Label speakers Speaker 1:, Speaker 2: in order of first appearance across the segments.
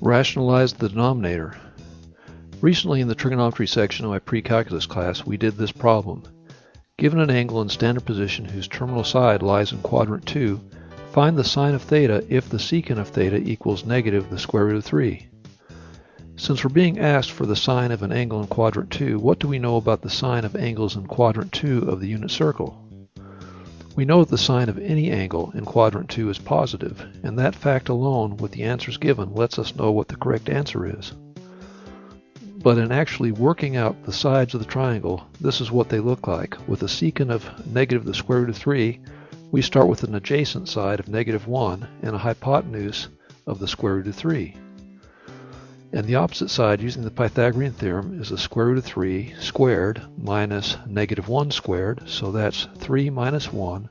Speaker 1: Rationalize the denominator. Recently in the trigonometry section of my pre-calculus class, we did this problem. Given an angle in standard position whose terminal side lies in quadrant 2, find the sine of theta if the secant of theta equals negative the square root of 3. Since we're being asked for the sine of an angle in quadrant 2, what do we know about the sine of angles in quadrant 2 of the unit circle? We know that the sine of any angle in quadrant 2 is positive, and that fact alone, with the answers given, lets us know what the correct answer is. But in actually working out the sides of the triangle, this is what they look like. With a secant of negative the square root of 3, we start with an adjacent side of negative 1 and a hypotenuse of the square root of 3. And the opposite side, using the Pythagorean theorem, is the square root of 3 squared minus negative 1 squared, so that's 3 minus 1,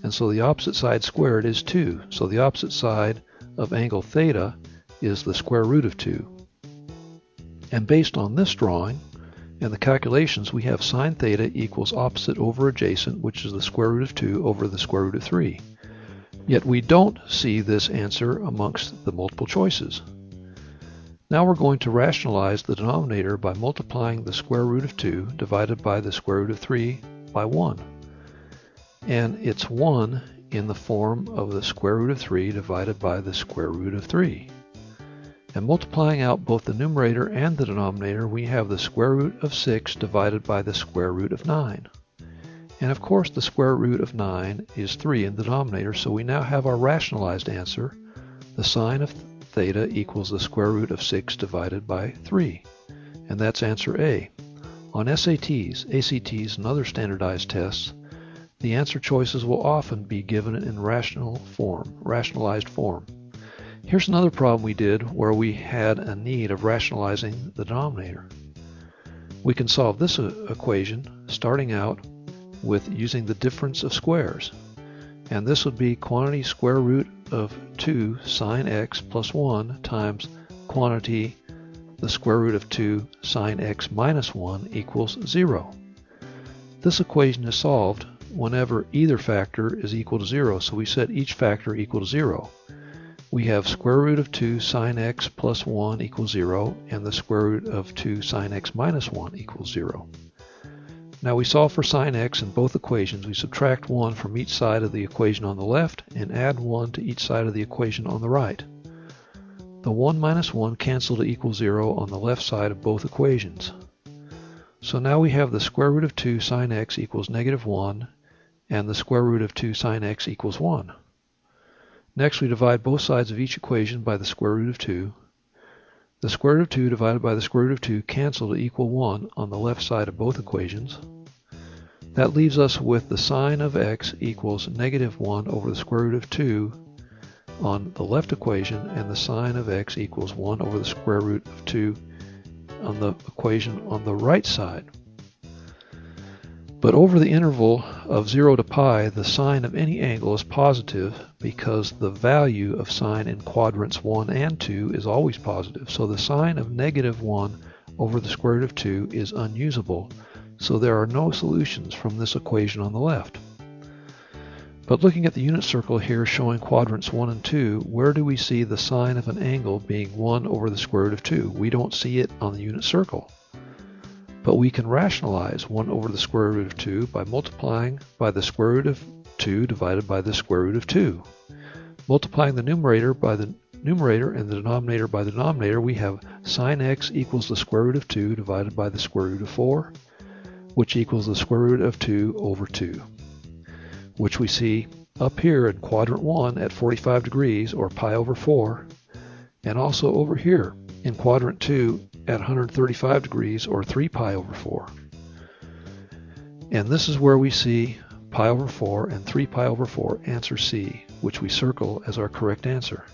Speaker 1: and so the opposite side squared is 2, so the opposite side of angle theta is the square root of 2. And based on this drawing and the calculations, we have sine theta equals opposite over adjacent, which is the square root of 2 over the square root of 3. Yet we don't see this answer amongst the multiple choices. Now we're going to rationalize the denominator by multiplying the square root of 2 divided by the square root of 3 by 1. And it's 1 in the form of the square root of 3 divided by the square root of 3. And multiplying out both the numerator and the denominator, we have the square root of 6 divided by the square root of 9. And of course the square root of 9 is 3 in the denominator, so we now have our rationalized answer. The sine of theta equals the square root of 6 divided by 3. And that's answer A. On SATs, ACTs, and other standardized tests, the answer choices will often be given in rationalized form. Here's another problem we did where we had a need of rationalizing the denominator. We can solve this equation starting out with using the difference of squares. And this would be quantity square root of 2 sine x plus 1 times quantity the square root of 2 sine x minus 1 equals 0. This equation is solved whenever either factor is equal to 0, so we set each factor equal to 0. We have square root of 2 sine x plus 1 equals 0, and the square root of 2 sine x minus 1 equals 0. Now we solve for sine x in both equations. We subtract 1 from each side of the equation on the left and add 1 to each side of the equation on the right. The 1 minus 1 cancel to equal 0 on the left side of both equations. So now we have the square root of 2 sine x equals negative 1 and the square root of 2 sine x equals 1. Next we divide both sides of each equation by the square root of 2. The square root of 2 divided by the square root of 2 cancel to equal 1 on the left side of both equations. That leaves us with the sine of x equals negative 1 over the square root of 2 on the left equation, and the sine of x equals 1 over the square root of 2 on the equation on the right side. But over the interval of 0 to pi, the sine of any angle is positive because the value of sine in quadrants 1 and 2 is always positive. So the sine of negative 1 over the square root of 2 is unusable. So there are no solutions from this equation on the left. But looking at the unit circle here showing quadrants 1 and 2, where do we see the sine of an angle being 1 over the square root of 2? We don't see it on the unit circle. But we can rationalize 1 over the square root of 2 by multiplying by the square root of 2 divided by the square root of 2. Multiplying the numerator by the numerator and the denominator by the denominator, we have sine x equals the square root of 2 divided by the square root of 4, which equals the square root of 2 over 2, which we see up here in quadrant 1 at 45 degrees, or pi over 4, and also over here in quadrant 2 at 135 degrees, or 3 pi over 4. And this is where we see pi over 4 and 3 pi over 4, answer C, which we circle as our correct answer.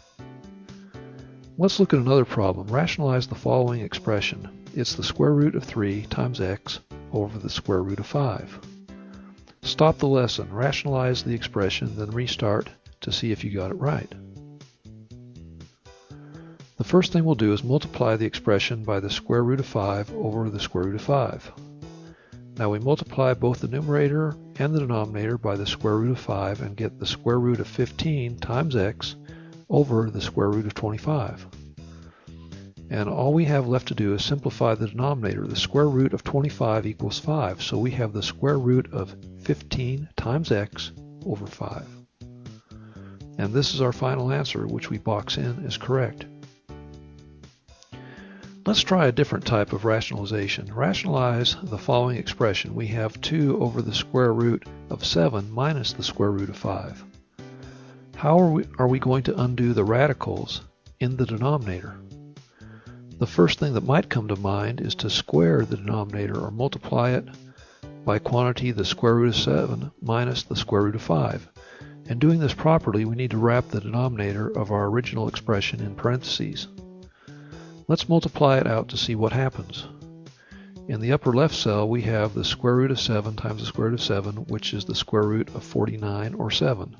Speaker 1: Let's look at another problem. Rationalize the following expression. It's the square root of 3 times x over the square root of 5. Stop the lesson, rationalize the expression, then restart to see if you got it right. The first thing we'll do is multiply the expression by the square root of 5 over the square root of 5. Now we multiply both the numerator and the denominator by the square root of 5 and get the square root of 15 times x over the square root of 25. And all we have left to do is simplify the denominator. The square root of 25 equals 5. So we have the square root of 15 times x over 5. And this is our final answer, which we box in as correct. Let's try a different type of rationalization. Rationalize the following expression. We have 2 over the square root of 7 minus the square root of 5. How are we going to undo the radicals in the denominator? The first thing that might come to mind is to square the denominator or multiply it by quantity the square root of 7 minus the square root of 5. And doing this properly, we need to wrap the denominator of our original expression in parentheses. Let's multiply it out to see what happens. In the upper left cell, we have the square root of 7 times the square root of 7, which is the square root of 49, or 7.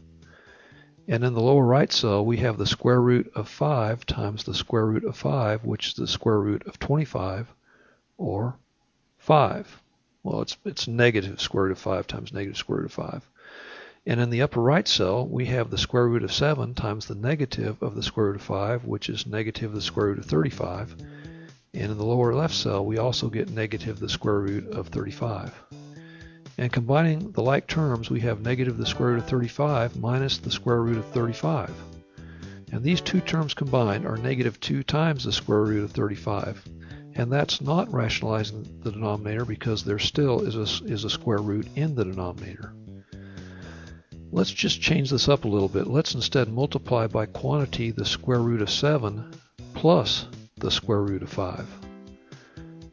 Speaker 1: And in the lower right cell, we have the square root of 5 times the square root of 5, which is the square root of 25, or 5. Well, it's negative square root of 5 times negative square root of 5. And in the upper right cell, we have the square root of 7 times the negative of the square root of 5, which is negative the square root of 35. And in the lower left cell, we also get negative the square root of 35. And combining the like terms, we have negative the square root of 35 minus the square root of 35. And these two terms combined are negative 2 times the square root of 35. And that's not rationalizing the denominator because there still is a square root in the denominator. Let's just change this up a little bit. Let's instead multiply by quantity the square root of 7 plus the square root of 5.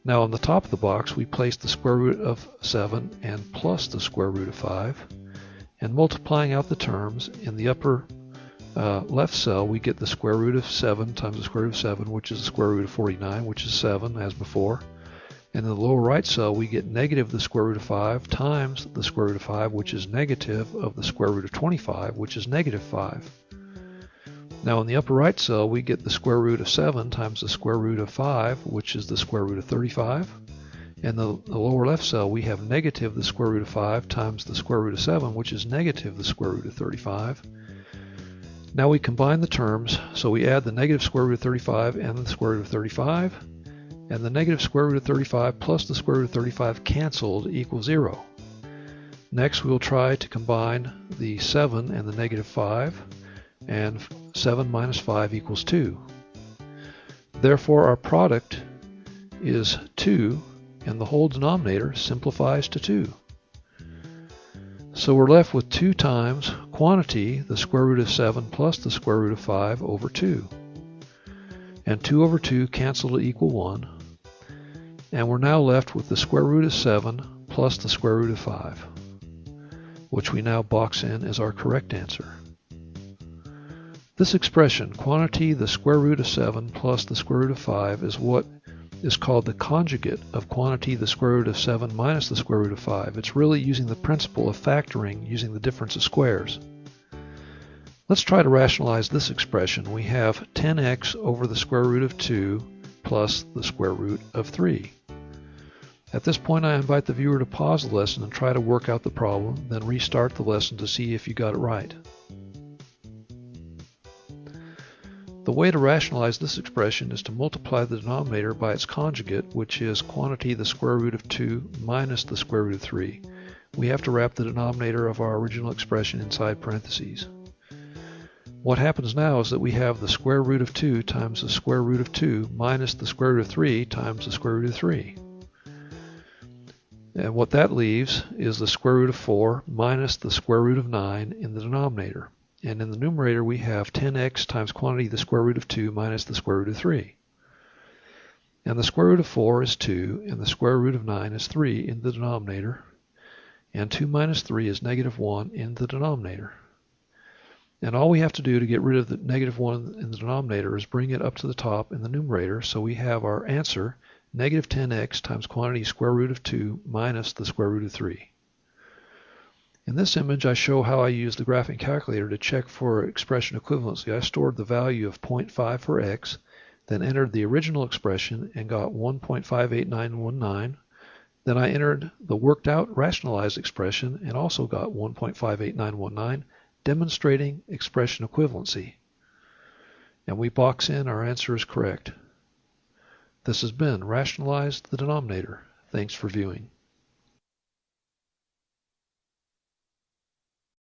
Speaker 1: Now on the top of the box, we place the square root of 7 and plus the square root of 5. And multiplying out the terms, in the upper left cell, we get the square root of 7 times the square root of 7, which is the square root of 49, which is 7, as before. And in the lower right cell, we get negative the square root of 5 times the square root of 5, which is negative of the square root of 25, which is negative 5. Now in the upper right cell, we get the square root of 7 times the square root of 5, which is the square root of 35. And the lower left cell, we have negative the square root of 5 times the square root of 7, which is negative the square root of 35. Now we combine the terms, so we add the negative square root of 35 and the square root of 35. And the negative square root of 35 plus the square root of 35 canceled equals 0. Next we will try to combine the 7 and the negative 5, and 7 minus 5 equals 2. Therefore our product is 2, and the whole denominator simplifies to 2. So we're left with 2 times quantity, the square root of 7 plus the square root of 5 over 2. And 2 over 2 cancel to equal 1. And we're now left with the square root of 7 plus the square root of 5, which we now box in as our correct answer. This expression, quantity the square root of 7 plus the square root of 5, is what is called the conjugate of quantity the square root of 7 minus the square root of 5. It's really using the principle of factoring using the difference of squares. Let's try to rationalize this expression. We have 10x over the square root of 2 plus the square root of 3. At this point, I invite the viewer to pause the lesson and try to work out the problem, then restart the lesson to see if you got it right. The way to rationalize this expression is to multiply the denominator by its conjugate, which is quantity the square root of 2 minus the square root of 3. We have to wrap the denominator of our original expression inside parentheses. What happens now is that we have the square root of 2 times the square root of 2 minus the square root of 3 times the square root of 3. And what that leaves is the square root of 4 minus the square root of 9 in the denominator. And in the numerator we have 10x times quantity the square root of 2 minus the square root of 3. And the square root of 4 is 2, and the square root of 9 is 3 in the denominator. And 2 minus 3 is negative 1 in the denominator. And all we have to do to get rid of the negative 1 in the denominator is bring it up to the top in the numerator, so we have our answer, negative 10x times quantity square root of 2 minus the square root of 3. In this image, I show how I use the graphing calculator to check for expression equivalency. I stored the value of 0.5 for x, then entered the original expression and got 1.58919. Then I entered the worked out rationalized expression and also got 1.58919, demonstrating expression equivalency. And we box in our answer is correct. This has been Rationalize the Denominator. Thanks for viewing.